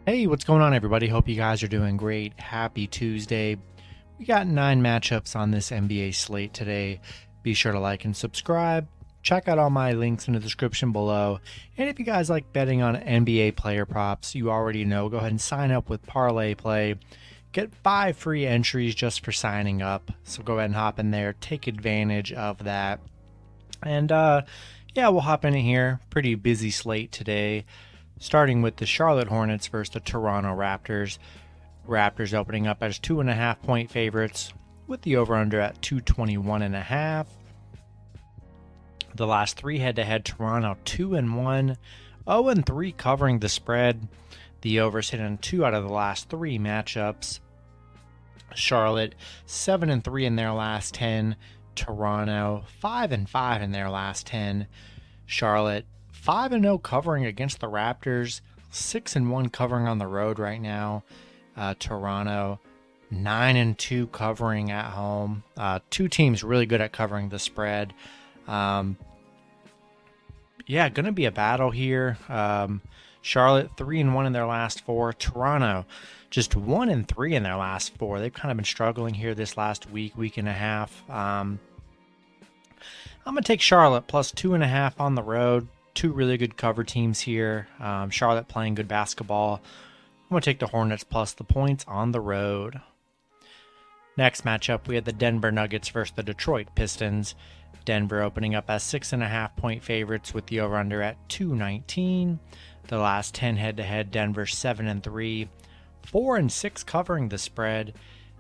Hey, what's going on, everybody? Hope you guys are doing great. Happy Tuesday. We got 9 matchups on this NBA slate today. Be sure to like and subscribe. Check out all my links in the description below. And if you guys like betting on NBA player props, you already know, go ahead and sign up with ParlayPlay. Get 5 free entries just for signing up. So go ahead and hop in there. Take advantage of that. And yeah, we'll hop in here. Pretty busy slate today. Starting with the Charlotte Hornets versus the Toronto Raptors. Raptors opening up as 2.5-point favorites with the over-under at 221.5. The last 3 head-to-head, Toronto 2-1, 0-3 covering the spread. The overs hit in 2 out of the last 3 matchups. Charlotte 7-3 in their last 10. Toronto 5-5 in their last 10. Charlotte 5-0 covering against the Raptors, 6-1 covering on the road right now. Toronto 9-2 covering at home. Two teams really good at covering the spread. Yeah, going to be a battle here. Charlotte 3-1 in their last 4. Toronto just 1-3 in their last 4. They've kind of been struggling here this last week and a half. I'm going to take Charlotte plus 2.5 on the road. Two really good cover teams here. Charlotte playing good basketball. I'm going to take the Hornets plus the points on the road. Next matchup, we had the Denver Nuggets versus the Detroit Pistons. Denver opening up as 6.5-point favorites with the over-under at 219. The last 10 head-to-head, Denver 7-3, 4-6 covering the spread.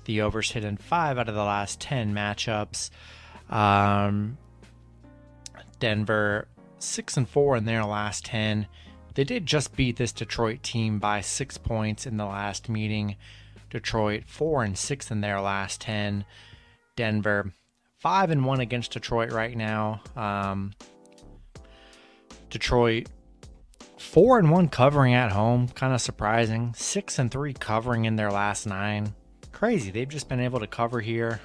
The overs hit in 5 out of the last 10 matchups. Denver 6-4 in their last 10. They did just beat this Detroit team by 6 points in the last meeting. Detroit 4-6 in their last 10. Denver 5-1 against Detroit right now. Detroit 4-1 covering at home, kind of surprising. 6-3 covering in their last 9. Crazy. They've just been able to cover here.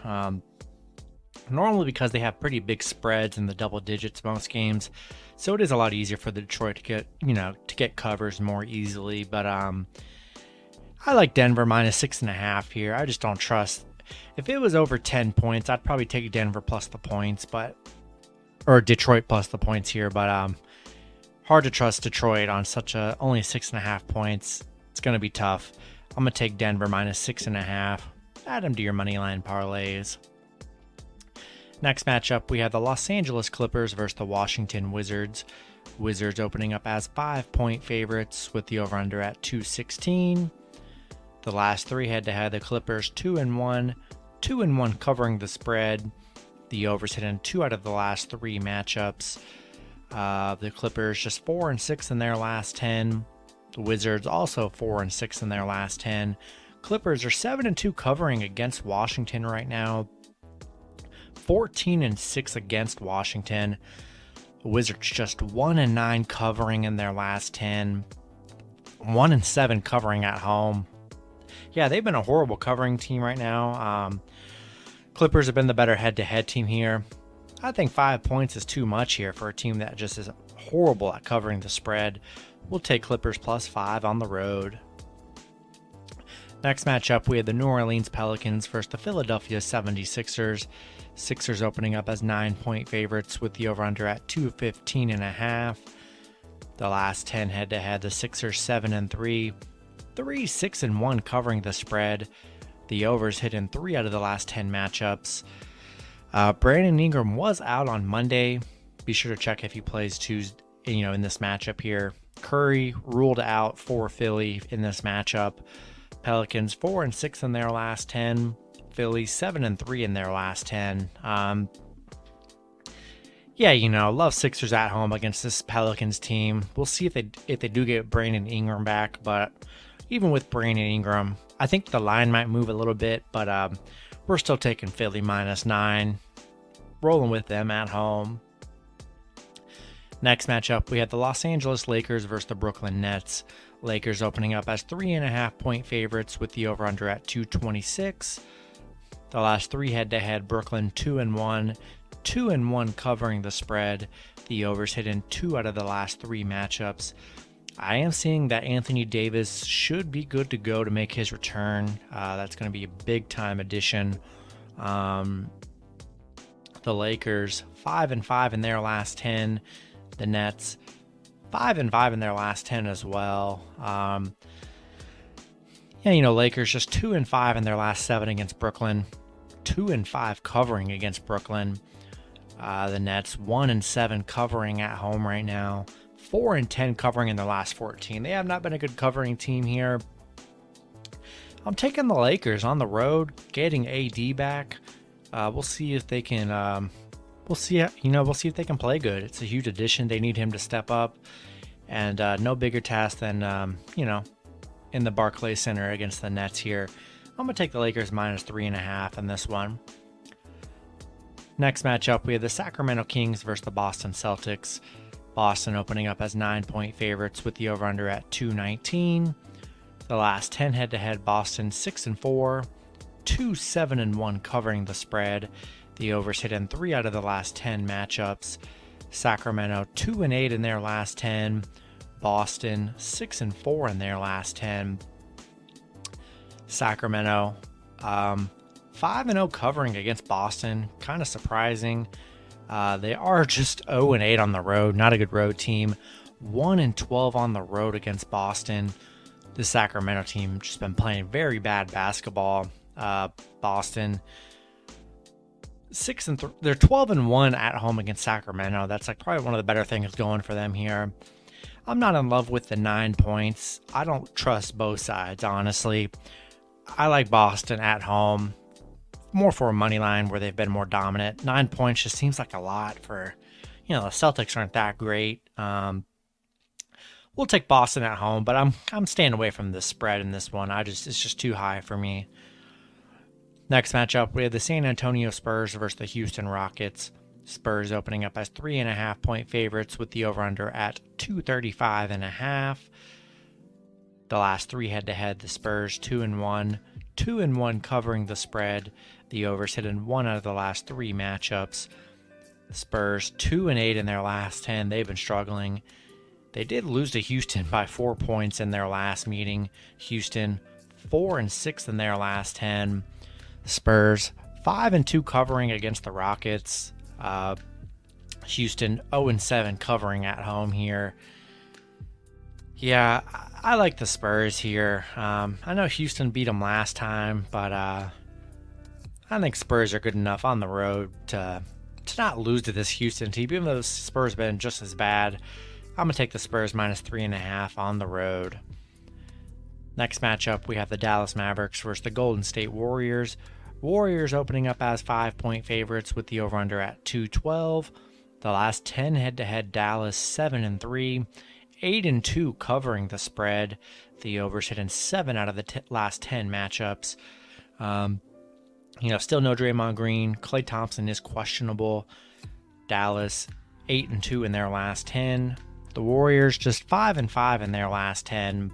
Normally because they have pretty big spreads in the double digits most games, so it is a lot easier for the Detroit to get covers more easily. But I like Denver minus 6.5 here. I just don't trust. If it was over 10 points, I'd probably take Denver plus the points, or Detroit plus the points here. But hard to trust Detroit on such a only 6.5 points. It's gonna be tough. I'm gonna take Denver minus 6.5. Add them to your money line parlays. Next matchup, we have the Los Angeles Clippers versus the Washington Wizards. Wizards opening up as 5-point favorites with the over-under at 216. The last 3 head-to-head, the Clippers 2-1, 2-1 covering the spread. The overs hit in 2 out of the last 3 matchups. The Clippers just 4-6 in their last 10. The Wizards also 4-6 in their last 10. Clippers are 7-2 covering against Washington right now. 14-6 against Washington. The Wizards just 1-9 covering in their last 10. 1-7 covering at home. Yeah, they've been a horrible covering team right now. Clippers have been the better head-to-head team here. I think 5 points is too much here for a team that just is horrible at covering the spread. We'll take Clippers plus 5 on the road. Next matchup, we had the New Orleans Pelicans versus the Philadelphia 76ers. Sixers opening up as 9-point favorites with the over-under at 215.5. The last 10 head-to-head, the Sixers 7-3, 6-1 covering the spread. The overs hit in 3 out of the last 10 matchups. Brandon Ingram was out on Monday. Be sure to check if he plays Tuesday, in this matchup here. Curry ruled out for Philly in this matchup. Pelicans 4-6 in their last 10. Philly 7-3 in their last 10. Love Sixers at home against this Pelicans team. We'll see if they do get Brandon Ingram back, but even with Brandon Ingram, I think the line might move a little bit, but we're still taking Philly minus 9, rolling with them at home. Next matchup, we have the Los Angeles Lakers versus the Brooklyn Nets. Lakers opening up as 3.5-point favorites with the over-under at 226. The last 3 head-to-head, Brooklyn 2-1, 2-1 covering the spread. The overs hit in 2 out of the last 3 matchups. I am seeing that Anthony Davis should be good to go to make his return. That's going to be a big-time addition. The Lakers 5-5 in their last 10. The Nets 5-5 in their last 10 as well. Lakers just 2-5 in their last 7 against Brooklyn. 2-5 covering against Brooklyn. The Nets 1-7 covering at home right now. 4-10 covering in their last 14. They have not been a good covering team here. I'm taking the Lakers on the road, getting AD back. We'll see if they can. We'll see if they can play good. It's a huge addition. They need him to step up, and no bigger task than in the Barclays Center against the Nets here. I'm gonna take the Lakers -3.5 in this one. Next matchup, we have the Sacramento Kings versus the Boston Celtics. Boston opening up as 9-point favorites with the over-under at 219. The last 10 head-to-head, Boston 6-4, 2-7-1 covering the spread. The overs hit in 3 out of the last 10 matchups. Sacramento 2-8 in their last 10. Boston 6-4 in their last 10. Sacramento 5-0 covering against Boston, kind of surprising. They are just 0-8 on the road, not a good road team. 1-12 on the road against Boston. The Sacramento team just been playing very bad basketball. Boston 6-3. They're 12-1 at home against Sacramento. That's like probably one of the better things going for them here. I'm not in love with the 9 points. I don't trust both sides, honestly. I like Boston at home, more for a money line where they've been more dominant. 9 points just seems like a lot for, the Celtics aren't that great. We'll take Boston at home, but I'm staying away from the spread in this one. It's just too high for me. Next matchup, we have the San Antonio Spurs versus the Houston Rockets. Spurs opening up as 3.5-point favorites with the over-under at 235.5. The last 3 head-to-head, the Spurs 2-1, 2-1 covering the spread. The overs hit in 1 out of the last 3 matchups. The Spurs 2-8 in their last 10. They've been struggling. They did lose to Houston by 4 points in their last meeting. Houston 4-6 in their last 10. The Spurs 5-2 covering against the Rockets. Houston 0-7 covering at home here. Yeah, I like the Spurs here. I know Houston beat them last time, but I think Spurs are good enough on the road to not lose to this Houston team, even though the Spurs have been just as bad. I'm going to take the Spurs -3.5 on the road. Next matchup, we have the Dallas Mavericks versus the Golden State Warriors. Warriors opening up as 5-point favorites with the over-under at 212. The last 10 head-to-head, Dallas 7-3. 8-2 covering the spread. The overs hit in 7 out of the last 10 matchups. Still no Draymond Green. Klay Thompson is questionable. Dallas 8-2 in their last 10. The Warriors just 5-5 in their last 10.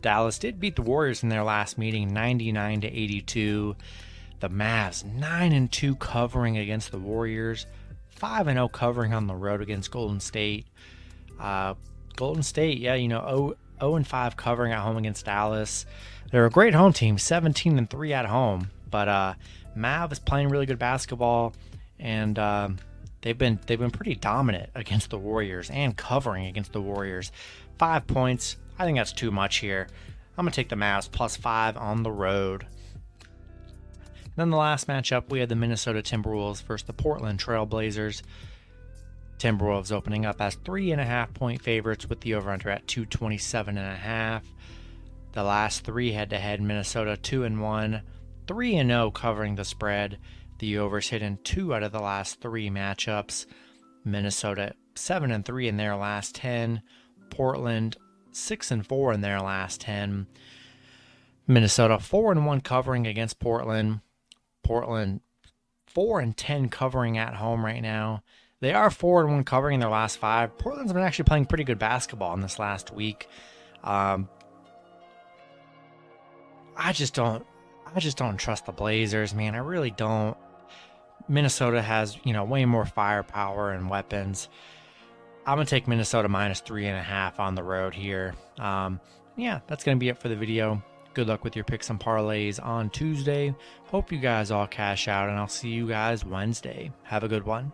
Dallas did beat the Warriors in their last meeting 99-82. The Mavs 9-2 covering against the Warriors. 5-0 covering on the road against Golden State. Golden State, 0-5 covering at home against Dallas. They're a great home team, 17-3 at home. But Mav is playing really good basketball, and they've been pretty dominant against the Warriors and covering against the Warriors. 5 points, I think that's too much here. I'm gonna take the Mavs +5 on the road. Then the last matchup, we had the Minnesota Timberwolves versus the Portland Trail Blazers. Timberwolves opening up as 3.5-point favorites with the over-under at 227.5. The last 3 head-to-head, Minnesota 2-1, 3-0 covering the spread. The overs hit in 2 out of the last 3 matchups. Minnesota 7-3 in their last 10. Portland 6-4 in their last 10. Minnesota 4-1 covering against Portland. Portland 4-10 covering at home right now. They are 4-1 covering in their last 5. Portland's been actually playing pretty good basketball in this last week. I just don't trust the Blazers, man. I really don't. Minnesota has, way more firepower and weapons. I'm going to take Minnesota minus 3.5 on the road here. Yeah, that's going to be it for the video. Good luck with your picks and parlays on Tuesday. Hope you guys all cash out, and I'll see you guys Wednesday. Have a good one.